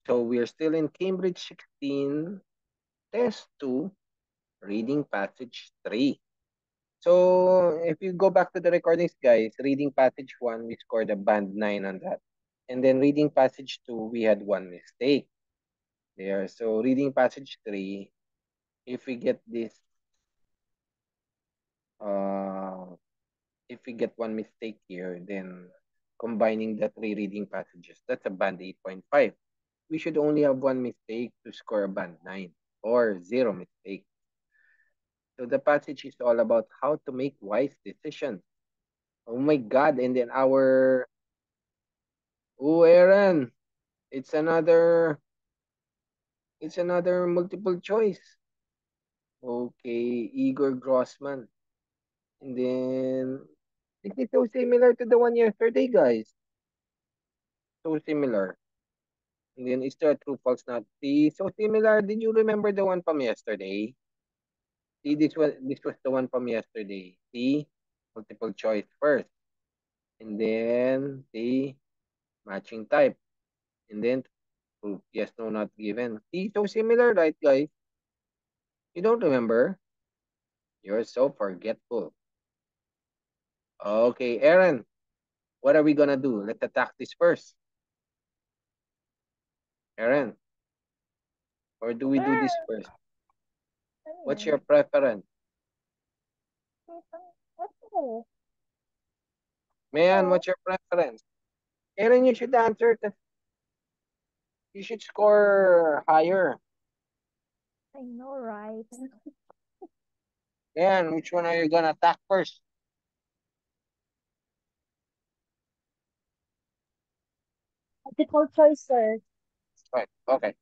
So we're still in Cambridge 16, test 2, reading passage 3. So if you go back to the recordings, guys, reading passage 1, we scored a band 9 on that. And then reading passage 2, we had one mistake there. So reading passage 3, if we get this, uh, if we get one mistake here, then combining the three reading passages, that's a band 8.5. We should only have one mistake to score a band 9 or zero mistake. So the passage is all about how to make wise decisions. Oh my God. And then Aaron, it's another, it's another multiple choice. Okay, Igor Grossman. And then, it's so similar to the one yesterday, guys. So similar. And then, is there a true false not? See, so similar. Did you remember the one from yesterday? See, this was the one from yesterday. See, multiple choice first. And then, see, matching type. And then, proof. Yes, no, not given. See, so similar, right, guys? You don't remember? You're so forgetful. Okay, Aaron, what are we gonna do? Let's attack this first. Aaron, or do we do this Sir, first? ano What's yun? your preference? Ano? Man, Ano? what's your preference? Aaron, you should answer. You should score higher. I know, right? Man, which one are you gonna attack first? Multiple choice, sir. Right, okay.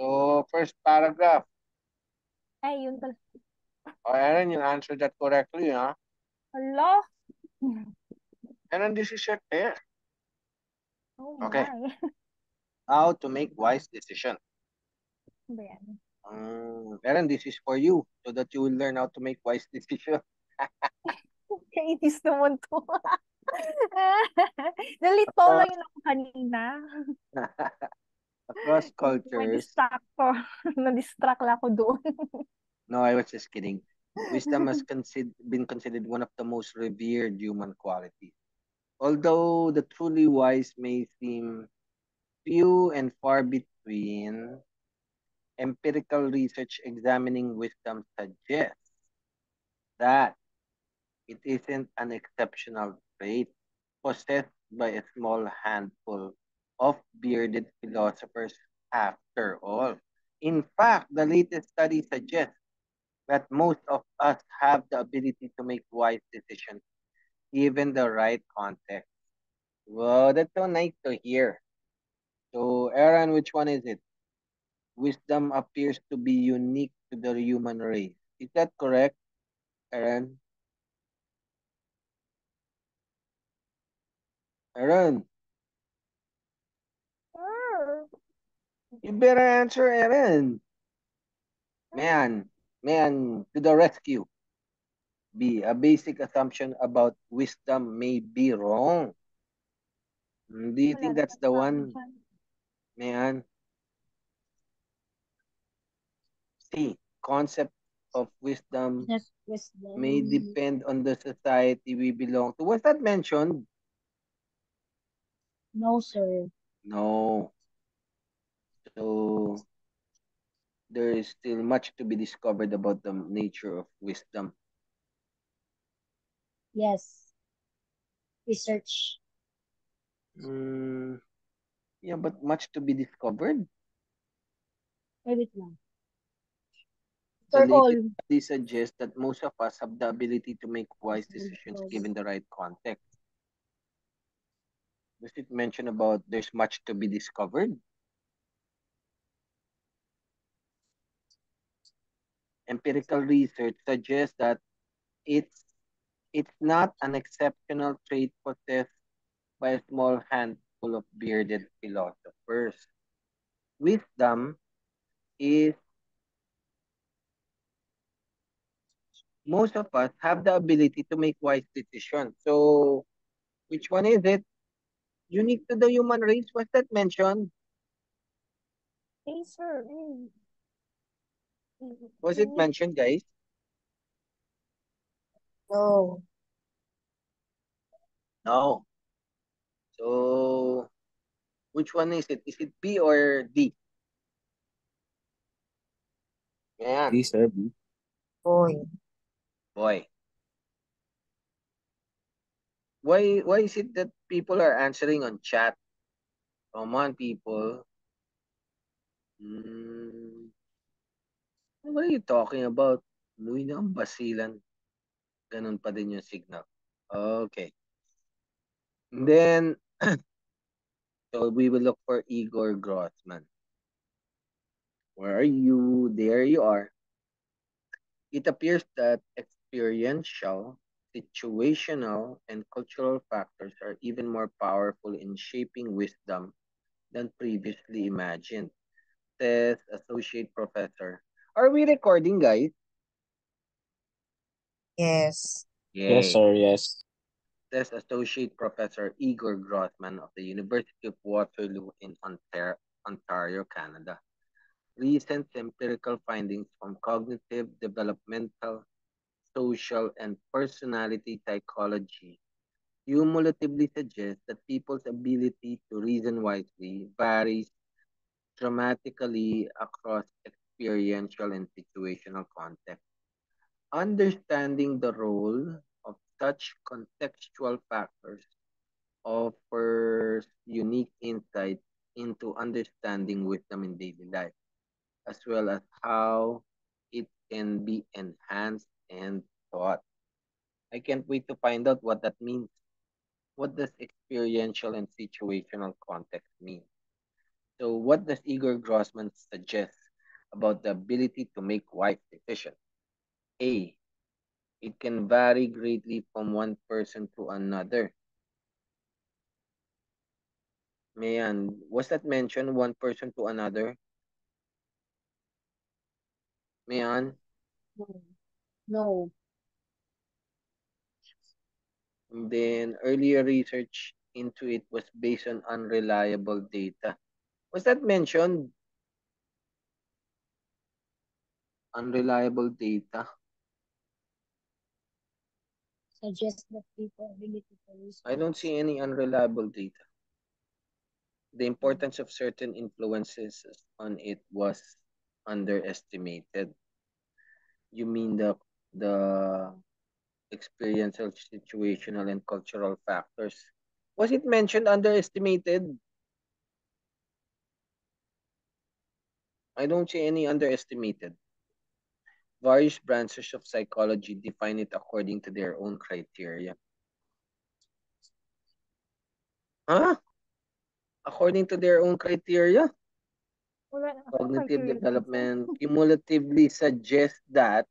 So, first paragraph. Ay, yun pala. Oh, Aaron, you answered that correctly, huh? Hala? Aaron, this is your test. Oh Okay. my. How to make wise decisions. Ano ba yan? Aaron, this is for you so that you will learn how to make wise decisions. Kainis naman to. Nalito lang Across, yun ako kanina. across May cultures. distractor. Na-distract lang ako doon. No, I was just kidding. Wisdom has been considered one of the most revered human qualities. Although the truly wise may seem few and far between, empirical research examining wisdom suggests that it isn't an exceptional trait possessed by a small handful of bearded philosophers after all. In fact, the latest study suggests that most of us have the ability to make wise decisions given the right context. Well, that's so nice to hear. So, Aaron, which one is it? Wisdom appears to be unique to the human race. Is that correct, Aaron? Aaron, Sure. you better answer, Aaron. Man, man, to the rescue. B, a basic assumption about wisdom may be wrong. Do you Wala think that's naman the sa akin one, dyan. man? C, concept of wisdom Just may wisdom. depend on the society we belong to. Was that mentioned? No, sir. No. So there is still much to be discovered about the nature of wisdom. Yes. Research. Mm, yeah, but much to be discovered. Ay, wait lang. The For latest all. study suggests that most of us have the ability to make wise decisions Because given the right context. Does it mention about there's much to be discovered? Empirical research suggests that it's it's not an exceptional trait possessed by a small handful of bearded philosophers. Wisdom is most of us have the ability to make wise decisions. So which one is it? Unique to the human race, was that mentioned? Hey, sir. Was it mentioned, guys? No. No. So, which one is it? Is it B or D? Ayan. B, sir, B. Boy. Boy. Why is it that people are answering on chat? Come on, people. Hmm, what are you talking about? Umuwi na ang basilan. Ganun pa din yung signal. Okay. And then, so we will look for Igor Grossman. Where are you? There you are. It appears that experiential, situational, and cultural factors are even more powerful in shaping wisdom than previously imagined, says Associate Professor. Are we recording, guys? Yes. Yes, Yay. sir, yes. Says Associate Professor Igor Grossman of the University of Waterloo in Ontario, Canada. Recent empirical findings from cognitive, developmental, social, and personality psychology cumulatively suggest that people's ability to reason wisely varies dramatically across experiential and situational contexts. Understanding the role of such contextual factors offers unique insight into understanding wisdom in daily life, as well as how it can be enhanced and taught. I can't wait to find out what that means. What does experiential and situational context mean? So, what does Igor Grossman suggest about the ability to make wise decisions? A. It can vary greatly from one person to another. Man, was that mentioned one person to another? Man, No. No. and then earlier research into it was based on unreliable data. Was that mentioned? Unreliable data? Suggest that people ability to I don't resource. see any unreliable data. The importance of certain influences on it was underestimated. You mean the experiential, situational, and cultural factors? Was it mentioned underestimated? I don't see any underestimated. Various branches of psychology define it according to their own criteria. Huh? According to their own criteria? Wala, anong Cognitive criteria dyan, sir? development cumulatively suggests that,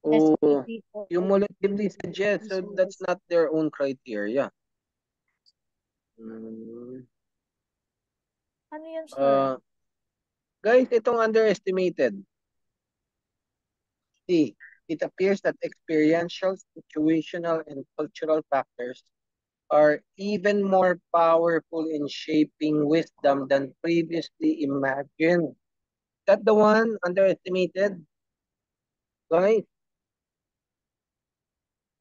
That's oh, why people cumulatively ability to suggests, so that's resource. not their own criteria. Mm, Ano yan, sir? uh, guys, itong underestimated. See, it appears that experiential, situational, and cultural factors are even more powerful in shaping wisdom than previously imagined. Is that the one underestimated? Guys,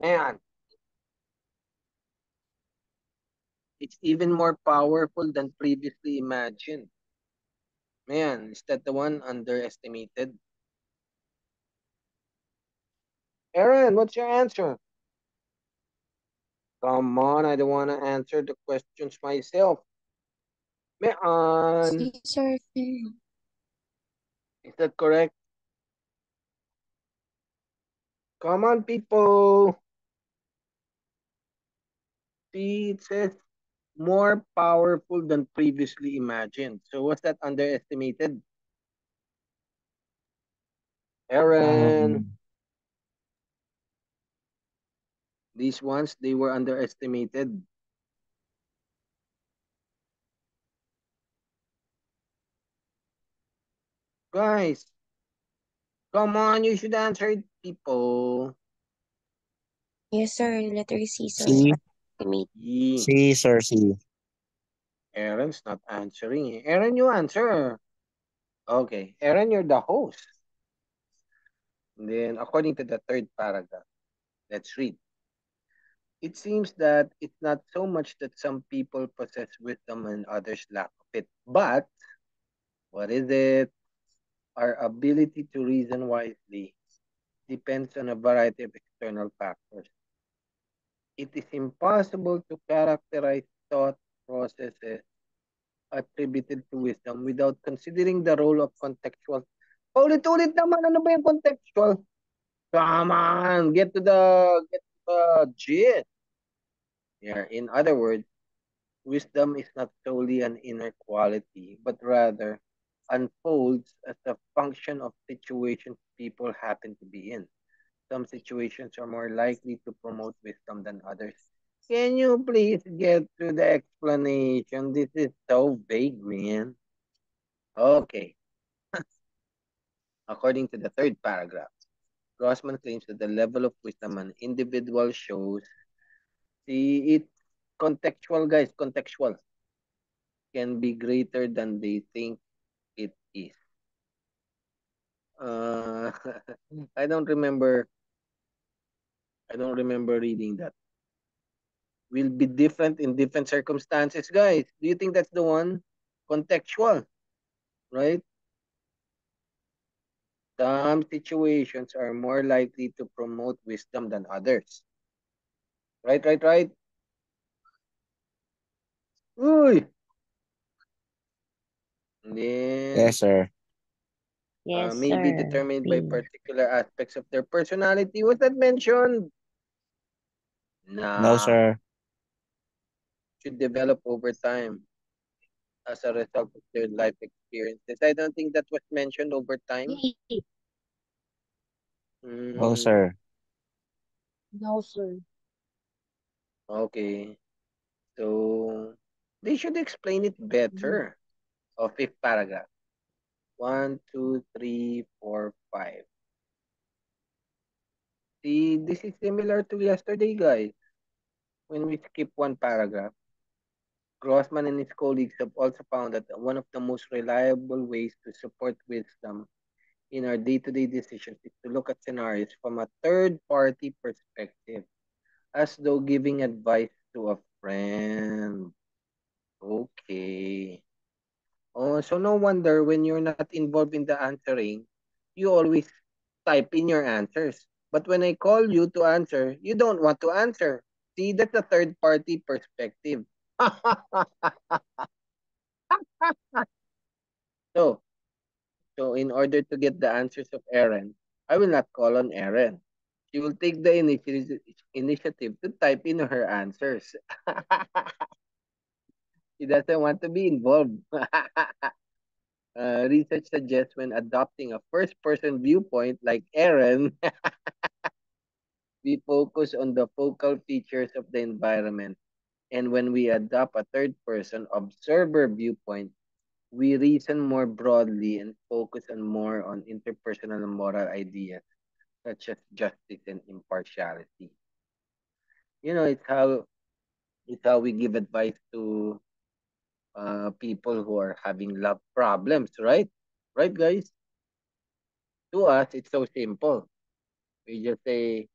man, it's even more powerful than previously imagined. Man, is that the one underestimated? Aaron, what's your answer? Come on, I don't want to answer the questions myself. Man, See, sir. is that correct? Come on, people. See, it says more powerful than previously imagined. So was that underestimated? Aaron, Um, these ones, they were underestimated. Guys, come on, you should answer it, people. Yes, sir. Letter C, sir. C, Estimate. Yee, C, sir, C. Aaron's not answering. Aaron, you answer. Okay, Aaron, you're the host. And then, according to the third paragraph, let's read. It seems that it's not so much that some people possess wisdom and others lack of it, but what is it? Our ability to reason wisely depends on a variety of external factors. It is impossible to characterize thought processes attributed to wisdom without considering the role of contextual. Paulit-ulit naman, ano ba yung contextual? Come on, get to the gist. Yeah, in other words, wisdom is not solely an inner quality, but rather unfolds as a function of situations people happen to be in. Some situations are more likely to promote wisdom than others. Can you please get to the explanation? This is so vague, man. Okay, according to the third paragraph, Grossman claims that the level of wisdom an individual shows, see, it's contextual, guys, contextual, can be greater than they think it is. Uh, I don't remember. I don't remember reading that. Will be different in different circumstances, guys. Do you think that's the one? Contextual, right? Some situations are more likely to promote wisdom than others. Right, right, right. Uy! And then Yes, sir. Yes, may be sir. determined by B. particular aspects of their personality. Was that mentioned? No, Nah, sir. should develop over time as a result of their life experiences. I don't think that was mentioned over time. B. No, Mm, sir. No, sir. okay. So they should explain it B. better. Oh, fifth paragraph. One, two, three, four, five. See, this is similar to yesterday, guys. When we skip one paragraph, Grossman and his colleagues have also found that one of the most reliable ways to support wisdom in our day-to-day decisions is to look at scenarios from a third-party perspective, as though giving advice to a friend. Okay. Oh, so no wonder when you're not involved in the answering, you always type in your answers. But when I call you to answer, you don't want to answer. See, that's a third party perspective. so, so in order to get the answers of Aaron, I will not call on Aaron. She will take the initiative to type in her answers. She doesn't want to be involved. Research suggests when adopting a first person viewpoint like Aaron, we focus on the focal features of the environment. And when we adopt a third person observer viewpoint, we reason more broadly and focus on more on interpersonal and moral ideas such as justice and impartiality. You know, it's how we give advice to people who are having love problems, right? Right, guys? To us, it's so simple. We just say,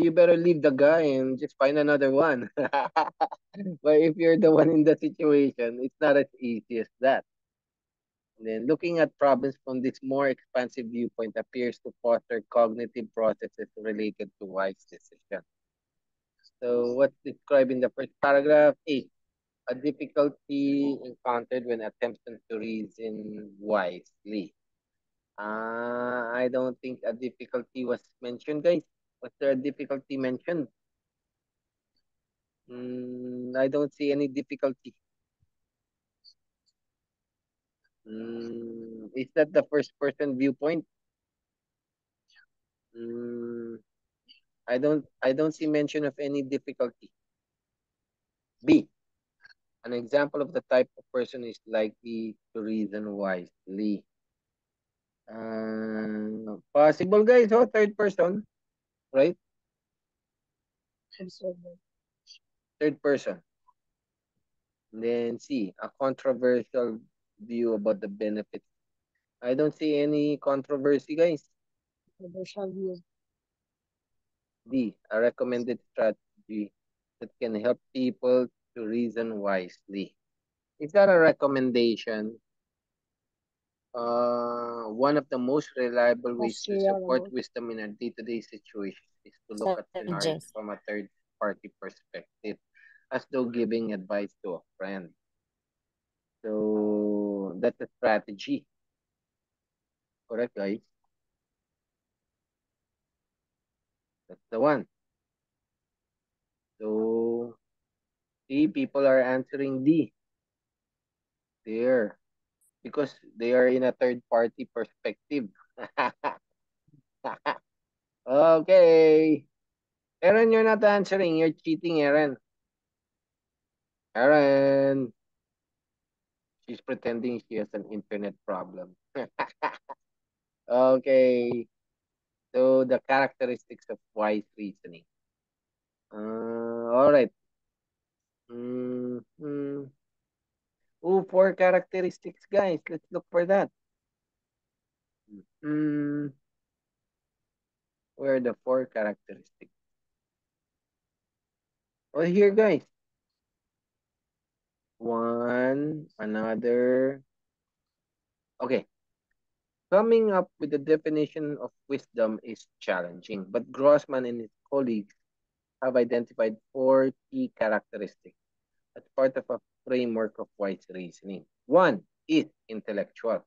you better leave the guy and just find another one. But if you're the one in the situation, it's not as easy as that. And then looking at problems from this more expansive viewpoint appears to foster cognitive processes related to wise decision. So what's described in the first paragraph? Eight, a difficulty encountered when attempting to reason wisely. I don't think a difficulty was mentioned, guys. Was there a difficulty mentioned? I don't see any difficulty. Is that the first person viewpoint? Mm, I don't see mention of any difficulty. B. An example of the type of person is likely to reason wisely. Possible, guys. Oh, third person, right? Observer. Third person. And then C. A controversial view about the benefits. I don't see any controversy, guys. Controversial view. D, a recommended strategy that can help people to reason wisely. Is that a recommendation? One of the most reliable ways Most to support reliable. wisdom in a day-to-day situation is to look at scenarios Suggest. from a third-party perspective, as though giving advice to a friend. So that's a strategy, correct, guys? That's the one. So see, people are answering D there because they are in a third-party perspective. Okay. Aaron, you're not answering. You're cheating, Aaron. Aaron. She's pretending she has an internet problem. Okay. So the characteristics of wise reasoning. All right. Mm-hmm. Oh, four characteristics, guys. Let's look for that. Mm, where are the four characteristics? Oh, here, guys. One, another. Okay. Coming up with a definition of wisdom is challenging, but Grossman and his colleagues have identified four key characteristics as part of a framework of wise reasoning. One is intellectual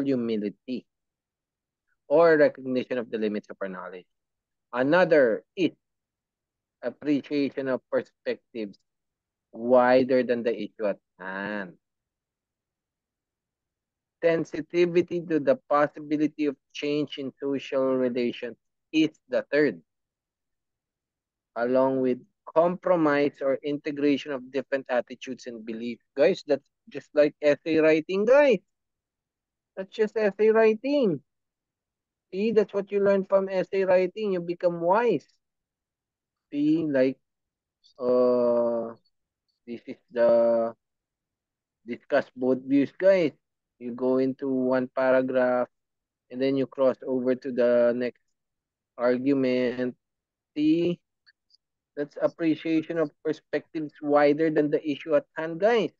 humility or recognition of the limits of our knowledge. Another is appreciation of perspectives wider than the issue at hand. Sensitivity to the possibility of change in social relations is the third, along with compromise or integration of different attitudes and beliefs. Guys, that's just like essay writing, guys. That's just essay writing. See, that's what you learn from essay writing. You become wise. See, like, uh, this is the discuss both views, guys. You go into one paragraph and then you cross over to the next argument. See, that's appreciation of perspectives wider than the issue at hand, guys.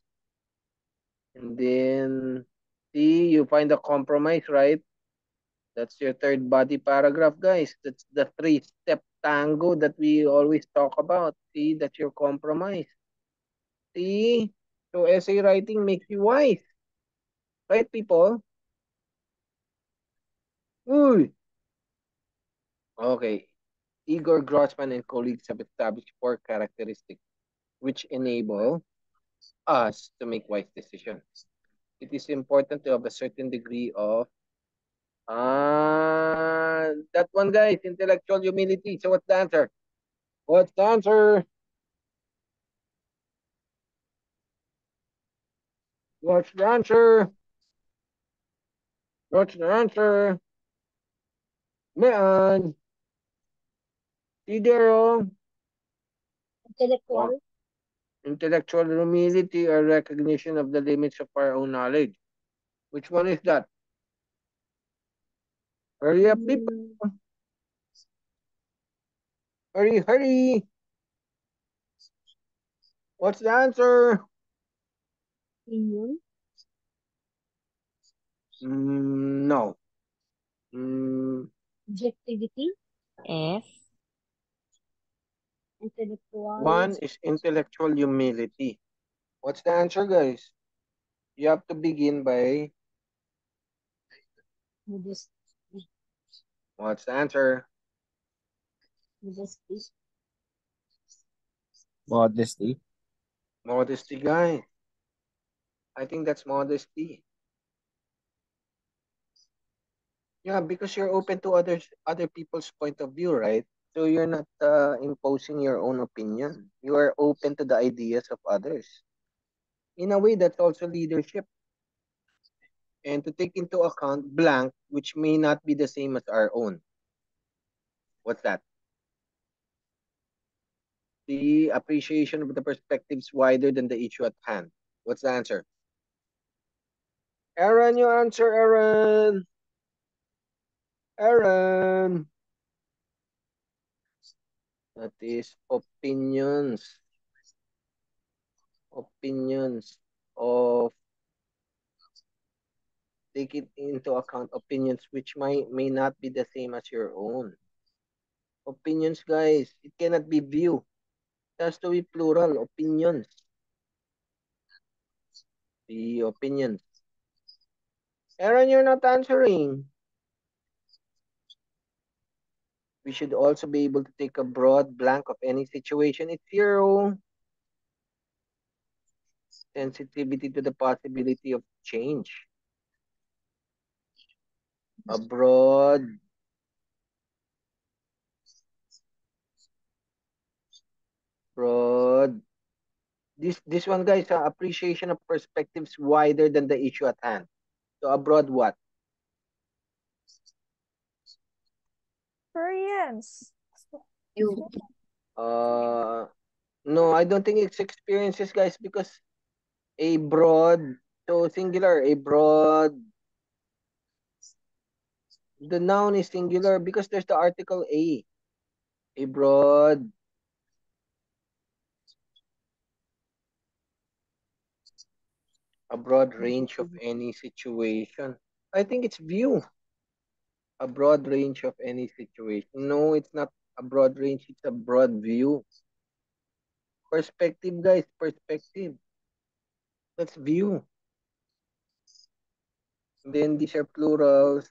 And then, see, you find a compromise, right? That's your third body paragraph, guys. That's the three-step tango that we always talk about. See, that's your compromise. See? So essay writing makes you wise. Right, people? Uy! Okay. Igor Grossman and colleagues have established four characteristics which enable us to make wise decisions. It is important to have a certain degree of that one, guys, intellectual humility. So what's the answer? What's the answer? What's the answer? What's the answer? Man, Sidero. Well, Intellectual. intellectual humility or recognition of the limits of our own knowledge. Which one is that? Hurry up, people. Mm, Hurry, hurry. What's the answer? opinion. No. Mm, Objectivity. F. Intellectual. one is intellectual humility. What's the answer, guys? You have to begin by Modesty. what's the answer? Modesty. Modesty. Modesty, guys. I think that's modesty. Yeah, because you're open to other people's point of view, right? So you're not imposing your own opinion. You are open to the ideas of others. In a way, that's also leadership. And to take into account blank, which may not be the same as our own. What's that? The appreciation of the perspectives wider than the issue at hand. What's the answer? Aaron, you answer, Aaron. Aaron. That is opinions. Opinions of take it into account opinions which may not be the same as your own. Opinions, guys. It cannot be view. It has to be plural. Opinions. The opinions. Aaron, you're not answering. We should also be able to take a broad blank of any situation. It's zero. Sensitivity to the possibility of change. A broad. This one, guys, appreciation of perspectives wider than the issue at hand. So abroad what? Koreans. You. Uh, no, I don't think it's experiences, guys, because a broad, so singular, a broad, the noun is singular because there's the article a broad range of any situation. I think it's view, a broad range of any situation. No, it's not a broad range, it's a broad view. Perspective, guys, perspective. That's view. Then these are plurals.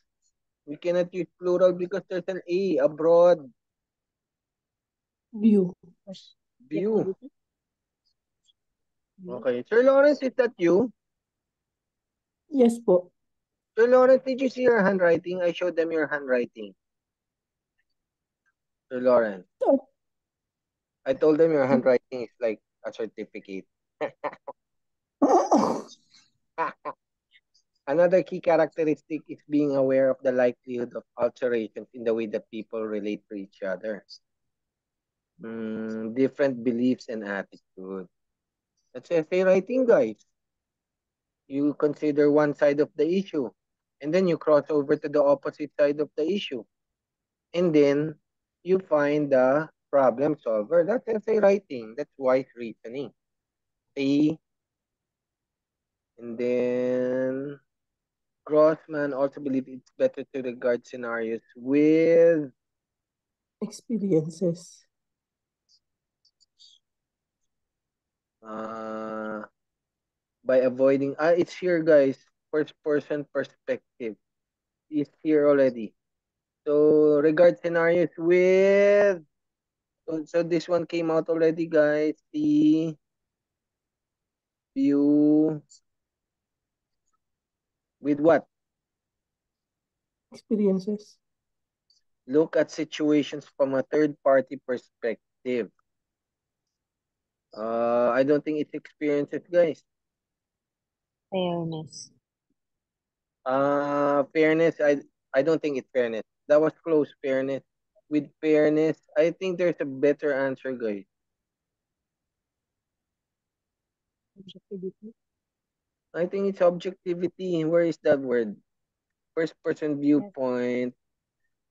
We cannot use plural because there's an a broad View. view. Okay. Sir Lawrence, is that you? Yes po. Sir Lawrence, did you see your handwriting? I showed them your handwriting. Sir Lawrence. Oh. I told them your handwriting is like a certificate. Another key characteristic is being aware of the likelihood of alterations in the way that people relate to each other. Different beliefs and attitudes. That's essay writing, guys. You consider one side of the issue, and then you cross over to the opposite side of the issue. And then you find the problem solver. That's essay writing. That's wise reasoning. See? And then Grossman also believed it's better to regard scenarios with Experiences. by avoiding it's here, guys. First person perspective is here already. So regard scenarios with so this one came out already, guys. The view with what? Experiences. Look at situations from a third party perspective. I don't think it's experiences, guys. Fairness. Fairness. I don't think it's fairness. That was close. Fairness. With fairness, I think there's a better answer, guys. Objectivity. I think it's objectivity. Where is that word? First person viewpoint.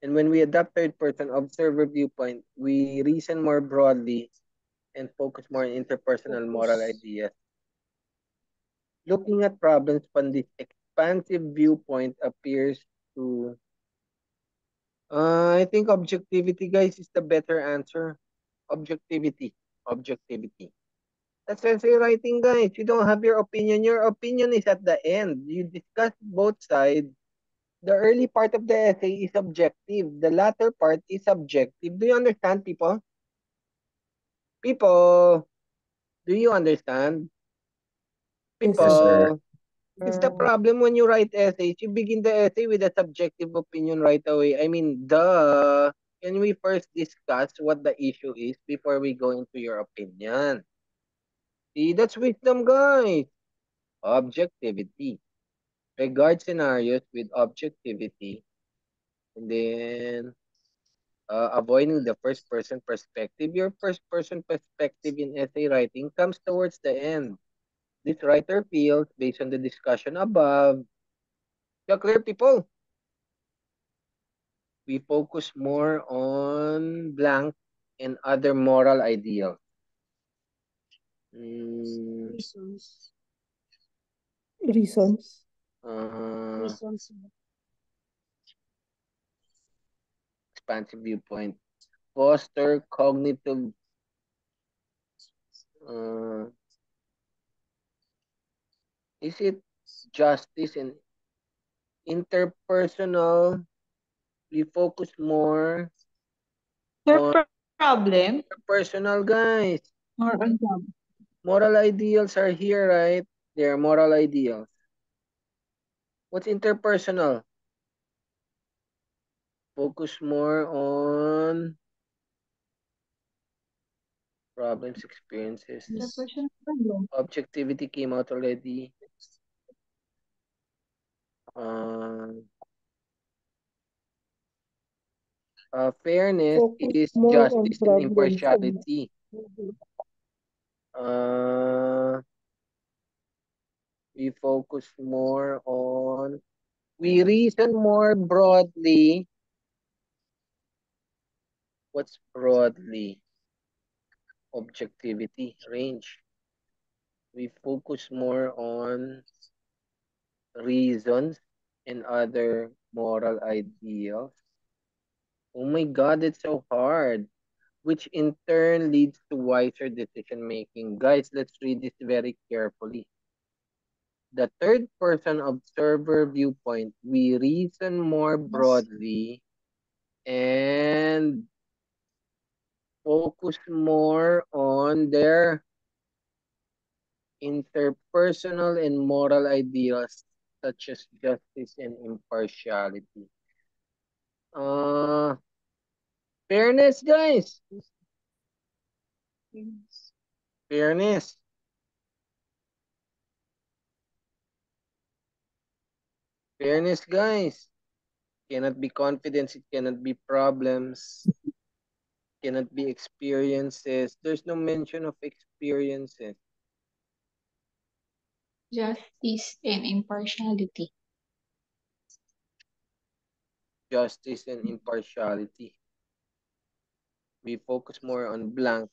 And when we adopt third person observer viewpoint, we reason more broadly and focus more on interpersonal moral Focus. ideas. Looking at problems from this expansive viewpoint appears to I think objectivity, guys, is the better answer. Objectivity. Objectivity. That's essay writing, guys. You don't have your opinion. Your opinion is at the end. You discuss both sides. The early part of the essay is objective. The latter part is subjective. Do you understand, people? People, do you understand? Yes, Yes, sir. sir. People, it's the problem when you write essays. You begin the essay with a subjective opinion right away. I mean, duh. Can we first discuss what the issue is before we go into your opinion? See, that's wisdom, guys. Objectivity. Regard scenarios with objectivity. And then avoiding the first person perspective. Your first person perspective in essay writing comes towards the end. This writer feels, based on the discussion above, So clear, people. We focus more on blank and other moral ideals. Mm, Reasons. Reasons. uh, Reasons. expansive viewpoint. Foster cognitive uh, is it justice and interpersonal? We focus more Your on problem personal, guys. or on job. Moral ideals are here, right? They're moral ideals. What's interpersonal? Focus more on problems, experiences. The Yes. personal problem. Objectivity came out already. Uh, fairness Focus is more on justice and problems and impartiality. Uh, we focus more on, we reason more broadly. What's broadly? Objectivity, range. We focus more on reasons and other moral ideals. Oh my God, it's so hard. Which in turn leads to wiser decision making. Guys, let's read this very carefully. The third person observer viewpoint, we reason more Yes. broadly and focus more on their interpersonal and moral ideals such as justice and impartiality. Uh, fairness, guys. Yes. Fairness. Fairness, guys. Cannot be confidence, it cannot be problems, cannot be experiences. There's no mention of experiences. Justice and impartiality. Justice and impartiality. We focus more on blank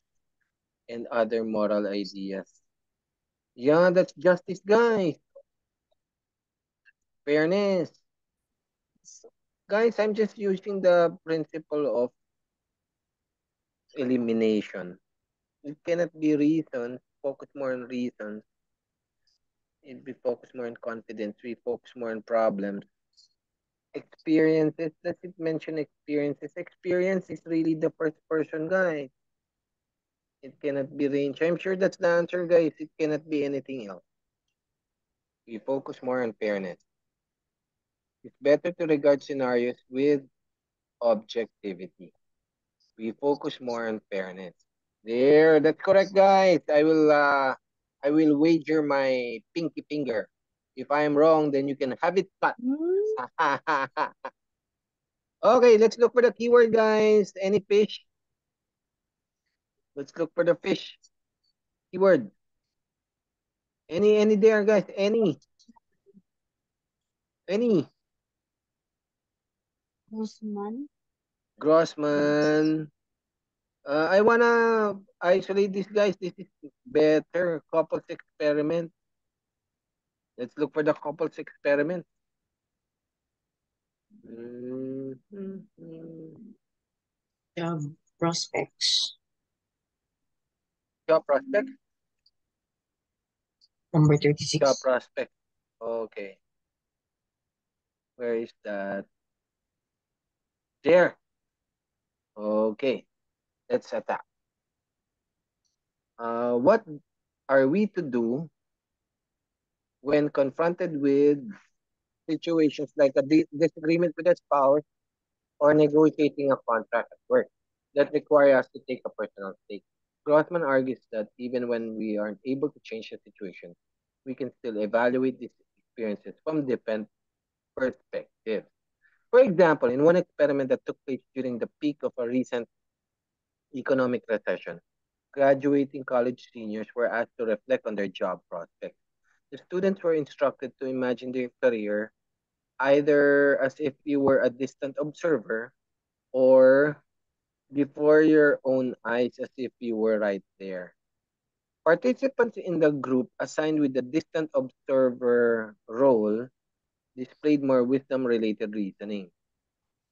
and other moral ideas. Yeah, that's justice, guys. Fairness. Guys, I'm just using the principle of elimination. It cannot be reasons. Focus more on reasons. It be focus more on confidence. We focus more on problems. Experiences. Let's mention experiences. Experience is really the first person, guys. It cannot be range. I'm sure that's the answer, guys. It cannot be anything else. We focus more on fairness. It's better to regard scenarios with objectivity. We focus more on fairness. There, that's correct, guys. I will wager my pinky finger. If I am wrong, then you can have it cut. Okay, let's look for the keyword, guys. Any fish? Let's look for the fish keyword. Any there, guys? Any? Guzman. Grossman. I wanna isolate these guys. This is better. Couples experiment. Let's look for the couples experiment. Mhm. Job prospects. Job prospect. Number Job 36. prospect. Okay. Where is that? There. Okay. Let's attack. What are we to do when confronted with situations like a disagreement with a spouse or negotiating a contract at work that require us to take a personal stake? Grossman argues that even when we aren't able to change the situation, we can still evaluate these experiences from different perspectives. For example, in one experiment that took place during the peak of a recent economic recession, graduating college seniors were asked to reflect on their job prospects. The students were instructed to imagine their career either as if you were a distant observer or before your own eyes as if you were right there. Participants in the group assigned with the distant observer role displayed more wisdom related reasoning,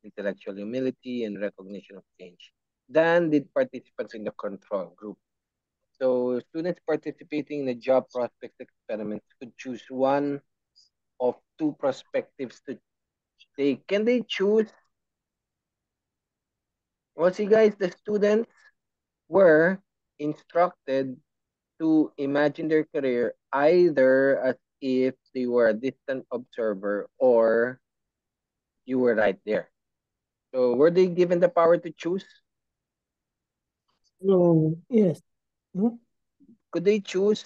intellectual humility, and recognition of change than did participants in the control group. So, students participating in the job prospects experiments could choose one of two perspectives to take. Can they choose? Well, see, guys, the students were instructed to imagine their career either as if they were a distant observer or you were right there. So, were they given the power to choose? No, yes. Hmm? Could they choose?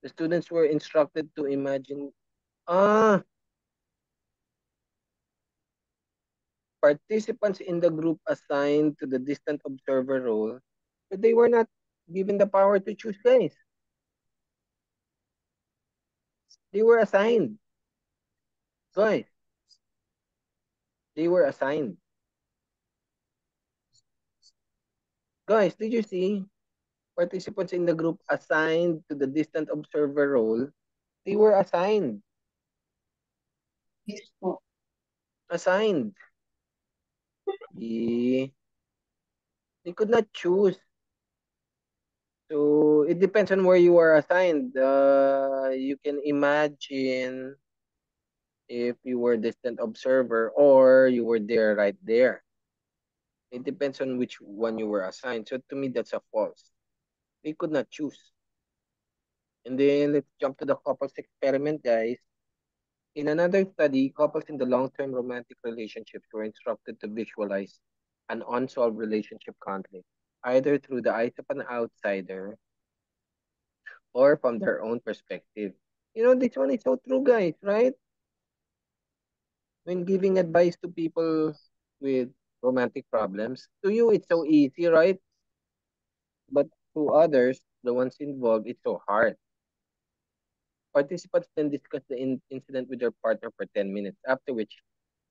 The students were instructed to imagine. Ah, participants in the group assigned to the distant observer role, but they were not given the power to choose, guys. They were assigned, guys. They were assigned. Guys, did you see? Participants in the group assigned to the distant observer role, they were assigned. Yes po. Assigned. Eh, they could not choose. So it depends on where you are assigned. You can imagine if you were distant observer or you were there right there. It depends on which one you were assigned. So to me, that's a false. They could not choose. And then let's jump to the couples experiment, guys. In another study, couples in the long-term romantic relationships were instructed to visualize an unsolved relationship conflict, either through the eyes of an outsider or from their own perspective. You know, this one is so true, guys, right? When giving advice to people with romantic problems, to you it's so easy, right? But to others, the ones involved, it's so hard. Participants then discuss the incident with their partner for 10 minutes, after which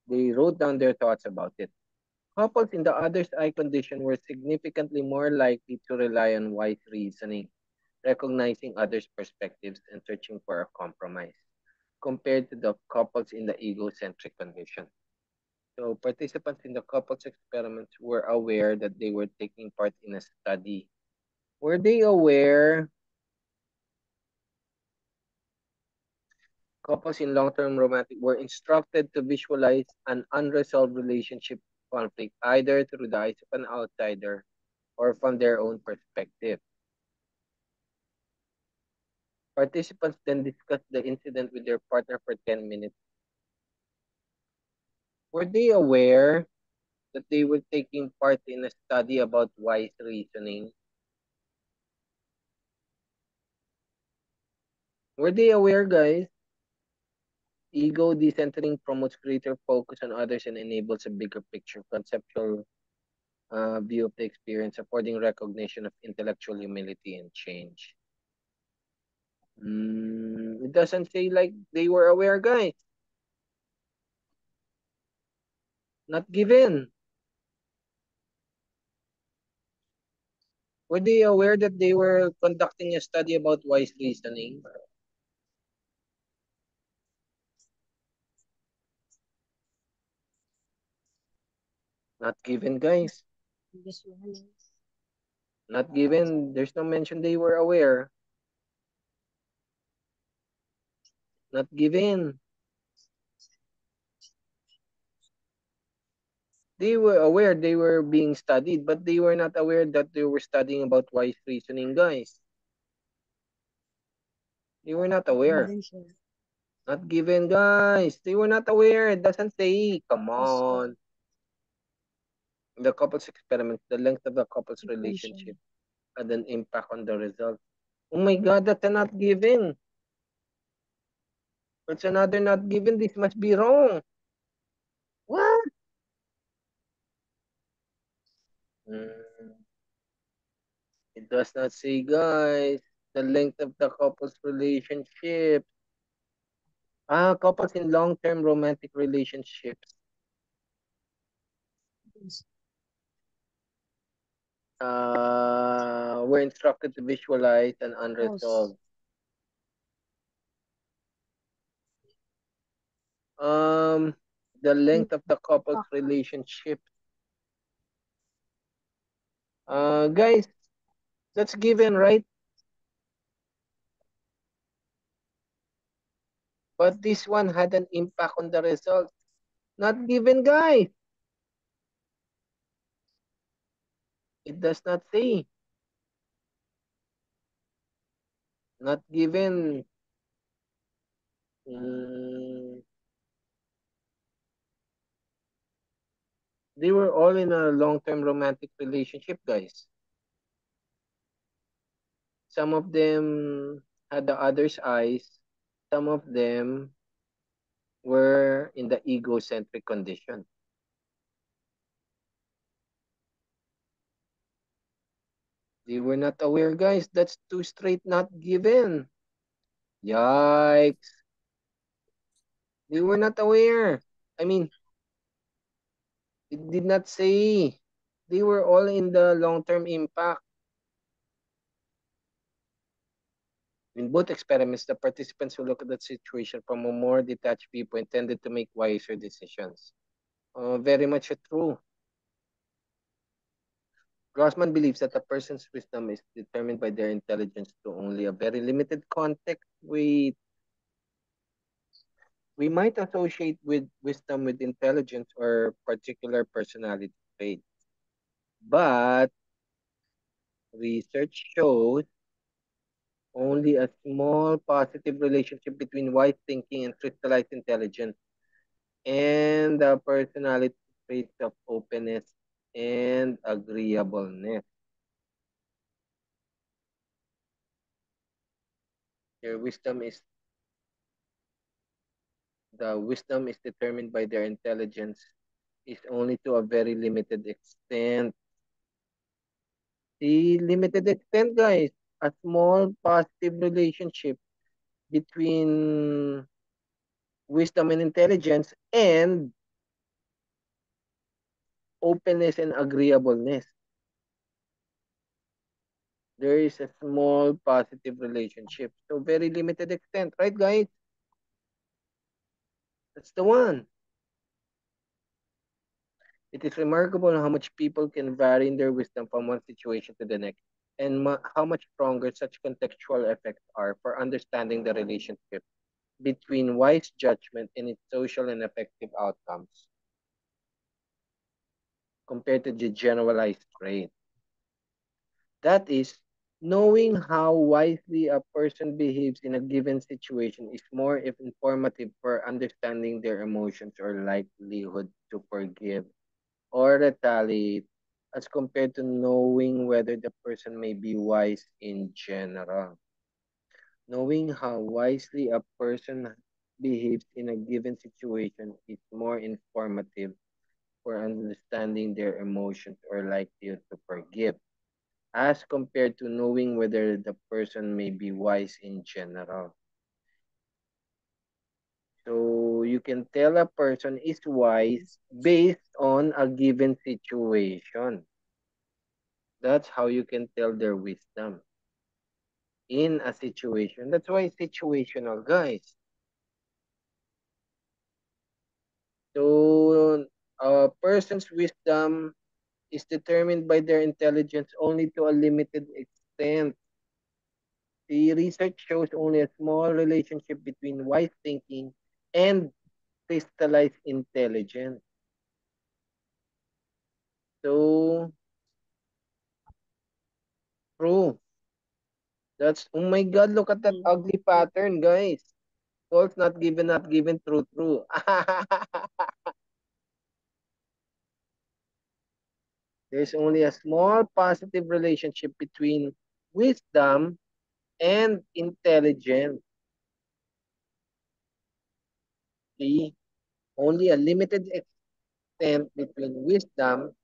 they wrote down their thoughts about it. Couples in the other's eye condition were significantly more likely to rely on wise reasoning, recognizing others' perspectives, and searching for a compromise, compared to the couples in the egocentric condition. So, participants in the couples experiments were aware that they were taking part in a study. Were they aware couples in long-term romantic were instructed to visualize an unresolved relationship conflict either through the eyes of an outsider or from their own perspective? Participants then discussed the incident with their partner for 10 minutes. Were they aware that they were taking part in a study about wise reasoning? Were they aware, guys? Ego decentering promotes greater focus on others and enables a bigger picture, conceptual view of the experience, affording recognition of intellectual humility and change. It doesn't say like they were aware, guys. Not given. Were they aware that they were conducting a study about wise reasoning? Not given, guys. Not given. There's no mention they were aware. Not given. They were aware they were being studied, but they were not aware that they were studying about wise reasoning, guys. They were not aware. Not given, guys. They were not aware. It doesn't say. Come on. In the couple's experiment, the length of the couple's relationship had an impact on the result. Oh my God, that's a not given. That's another not given. This must be wrong. What? Mm, it does not say, guys, the length of the couple's relationship. Couples in long-term romantic relationships were instructed to visualize an unresolved. Um, the length of the couple's relationship. Guys, that's given, right? But this one had an impact on the result. Not given, guys. It does not say. Not given. Mm, they were all in a long-term romantic relationship, guys. Some of them had the other's eyes. Some of them were in the egocentric condition. They were not aware, guys. That's too straight not given. Yikes. They were not aware. I mean, it did not say. They were all in the long-term impact. In both experiments, the participants who looked at the situation from a more detached viewpoint tended to make wiser decisions. Very much true. Grossman believes that a person's wisdom is determined by their intelligence to only a very limited context. We might associate with wisdom with intelligence or particular personality trait, but research shows only a small positive relationship between wise thinking and crystallized intelligence and the personality traits of openness and agreeableness. Their wisdom is the wisdom is determined by their intelligence is only to a very limited extent. The limited extent, guys, a small positive relationship between wisdom and intelligence and openness and agreeableness. There is a small positive relationship. So very limited extent, right guys? That's the one. It is remarkable how much people can vary in their wisdom from one situation to the next, and how much stronger such contextual effects are for understanding the relationship between wise judgment and its social and effective outcomes compared to the generalized trait. That is, knowing how wisely a person behaves in a given situation is more informative for understanding their emotions or likelihood to forgive or retaliate as compared to knowing whether the person may be wise in general. Knowing how wisely a person behaves in a given situation is more informative for understanding their emotions or likelihood to forgive as compared to knowing whether the person may be wise in general. So you can tell a person is wise based on a given situation. That's how you can tell their wisdom in a situation. That's why it's situational, guys. So a person's wisdom is determined by their intelligence only to a limited extent. The research shows only a small relationship between wise thinking and crystallized intelligence. So, true. That's, oh my God, look at that ugly pattern, guys. False, not given, true, true. There's only a small positive relationship between wisdom and intelligence. See, only a limited extent between wisdom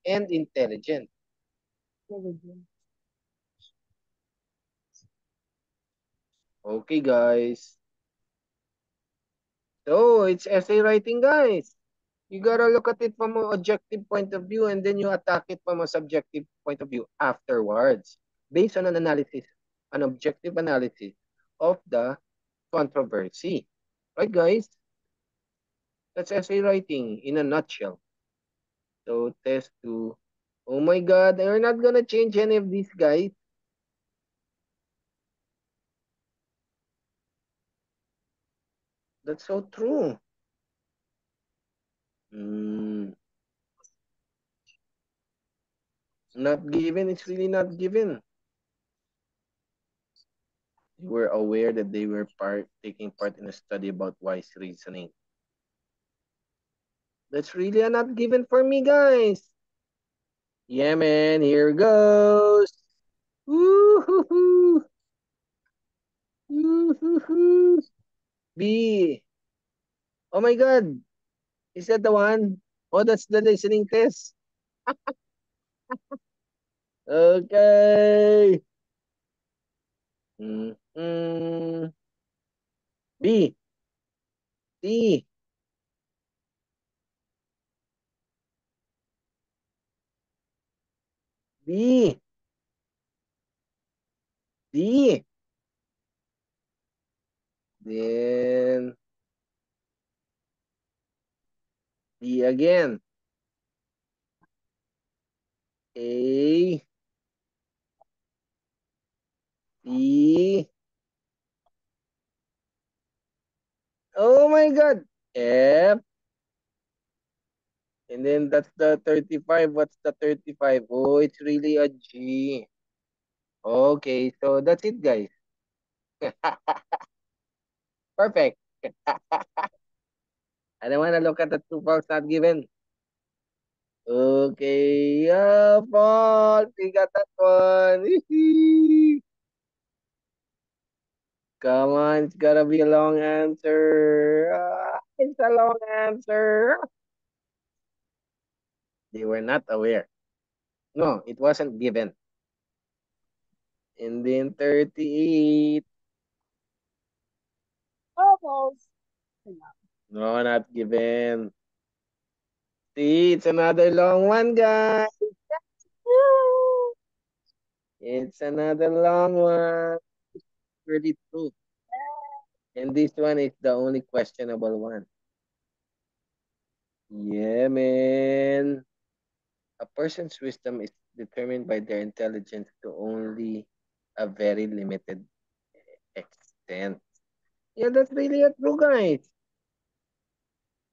and intelligence. Okay, guys. So it's essay writing, guys. You gotta look at it from an objective point of view and then you attack it from a subjective point of view afterwards, based on an objective analysis of the controversy. Right, guys? That's essay writing in a nutshell. So test two. Oh my God, you're not gonna change any of these, guys. That's so true. Mm, not given. It's really not given. You were aware that they were taking part in a study about wise reasoning. That's really a not given for me, guys. Yeah, man. Here goes. Woo-hoo-hoo. Woo-hoo-hoo. B. Oh my God. Is that the one? Oh, that's the listening test. Okay. Mm-mm. B. C. B. D. Then D again. A. C. Oh my God. F. And then that's the 35. What's the 35? Oh, it's really a G. Okay, so that's it, guys. Perfect. I don't want to look at the two false not given. Okay, false. We got that one. Come on, it's gotta be a long answer. It's a long answer. They were not aware. No, it wasn't given. And then 38. Almost. No, not given. See, it's another long one, guys. It's another long one. 32. And this one is the only questionable one. Yeah, man. A person's wisdom is determined by their intelligence to only a very limited extent. Yeah, that's really a true, guys.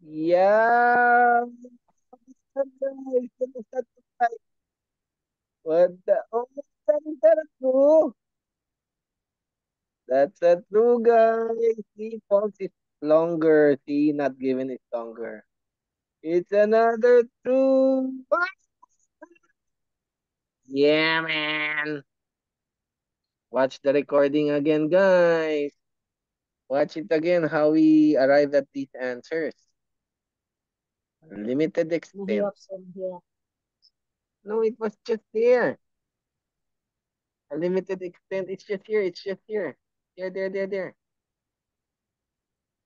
Yeah. Guys, that is right. What the? Oh, that is true. That's a true, guys. See, false is longer. See, not given is longer. It's another true. Yeah, man. Watch the recording again, guys. Watch it again how we arrive at these answers. Limited extent. No, it was just there. A limited extent. It's just here. It's just here. There.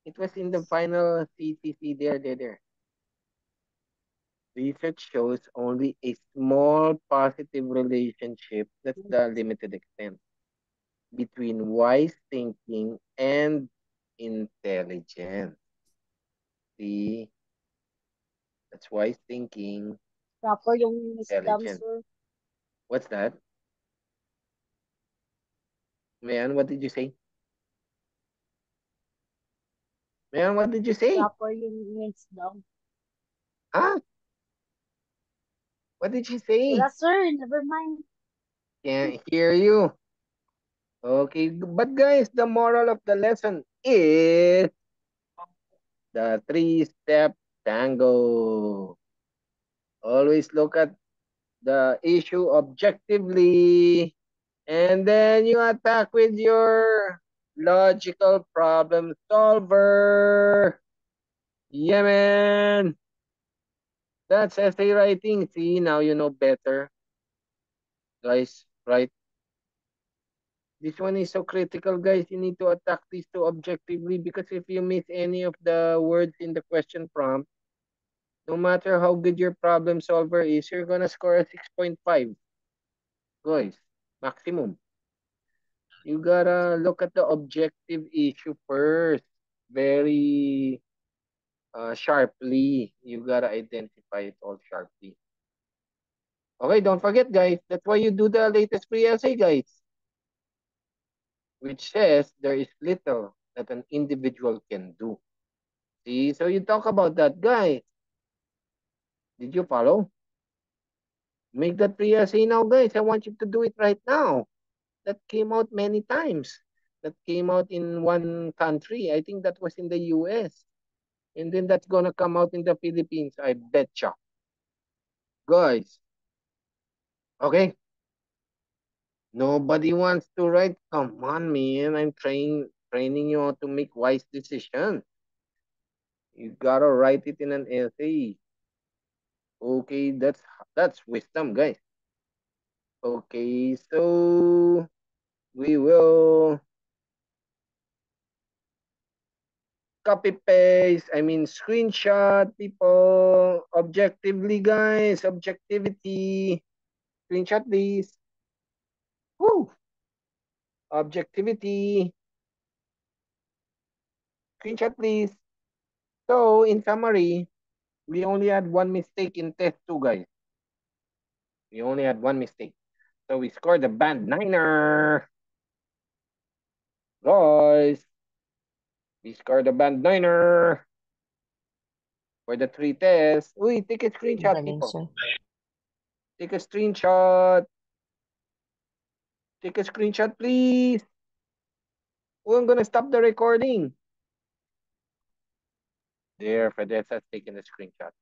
It was in the final CCC. There. Research shows only a small positive relationship. That's the limited extent between wise thinking and intelligence. See, that's wise thinking, Proper yung wisdom, intelligence. sir. What's that? Man, what did you say? Man, what did you say? Proper yung wisdom. Huh? What did you say? Wala, sir. Never mind. Can't hear you. Okay, but guys, the moral of the lesson is the three-step tango. Always look at the issue objectively, and then you attack with your logical problem solver. Yeah, man. That's essay writing. See, now you know better. Guys, right? This one is so critical, guys. You need to attack these two objectively because if you miss any of the words in the question prompt, no matter how good your problem solver is, you're gonna score a 6.5. Guys, maximum. You gotta look at the objective issue first. Very sharply. You gotta identify it all sharply. Okay, don't forget, guys. That's why you do the latest free essay, guys, which says there is little that an individual can do. See, so you talk about that, guys. Did you follow? Make that free essay now, guys. I want you to do it right now. That came out many times. That came out in one country. I think that was in the US. And then that's gonna come out in the Philippines. I betcha. Guys, okay? Nobody wants to write. Come on, man. I'm training you to make wise decisions. You gotta write it in an essay. Okay, that's wisdom, guys. Okay, so we will copy paste. I mean screenshot people objectively, guys. Objectivity. Screenshot this. Woo! Objectivity. Screenshot please. So in summary, we only had one mistake in test two, guys. We only had one mistake. So we scored a band niner. Guys, we scored a band niner for the three tests. Uy, take a screenshot, Galing, people. sir. Take a screenshot. Take a screenshot, please. Oh, I'm gonna stop the recording. There, Fedez has taken a screenshot.